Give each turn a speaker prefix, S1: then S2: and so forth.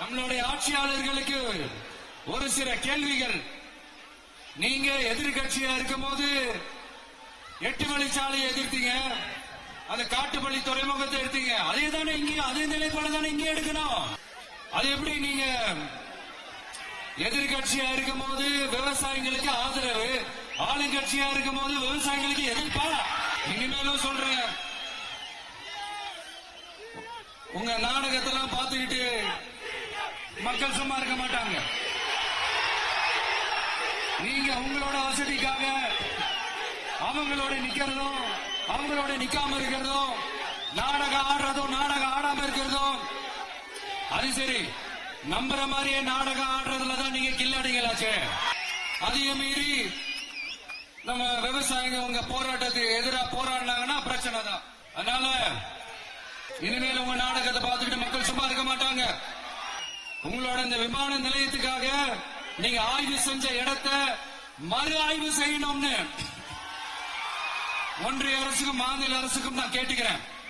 S1: நம்மளுடைய ஆட்சியாளர்களுக்கு ஒரு சில கேள்விகள். நீங்க எதிர்கட்சியா இருக்கும் போது 8 வழிச்சாலையை எதிர்த்தீங்க, அந்த காட்டுப்பள்ளி துறைமுகத்தை எடுத்தீங்க. அதே தானே இங்கே, அதே நிலைப்பாடு தானே இங்கே எடுக்கணும். அது எப்படி நீங்க எதிர்கட்சியா இருக்கும் போது விவசாயிகளுக்கு ஆதரவு, ஆளுங்கட்சியா இருக்கும் போது விவசாயிகளுக்கு எதிர்ப்பா? இனிமேலும் சொல்றேன், உங்க நாடகத்தெல்லாம் பார்த்துக்கிட்டு மக்கள் சும்மா இருக்க மாட்டாங்க. நீங்க உங்களோட வசதிக்காக அவங்களோட நிக்கிறதும் அவங்களோட நிக்காம இருக்கிறதும், நாடகம் ஆடுறதும் நாடகம் ஆடாம இருக்கிறதும், அது சரி. நம்புற மாதிரியே நாடகம் ஆடுறதுலதான் நீங்க கில்லாடிங்களாச்சே. அதையும் மீறி நம்ம விவசாயிங்க உங்க போராட்டத்துக்கு எதிராக போராடினாங்கன்னா பிரச்சனை தான். அதனால இனிமேல் உங்க நாடகத்தை பார்த்துக்கிட்டு மக்கள் சும்மா இருக்க மாட்டாங்க. உங்களோட இந்த விமான நிலையத்துக்காக நீங்க ஆய்வு செஞ்ச இடத்தை மறு ஆய்வு செய்யணும்னு ஒன்றிய அரசுக்கும் மாநில அரசுக்கும் நான் கேட்டுக்கிறேன்.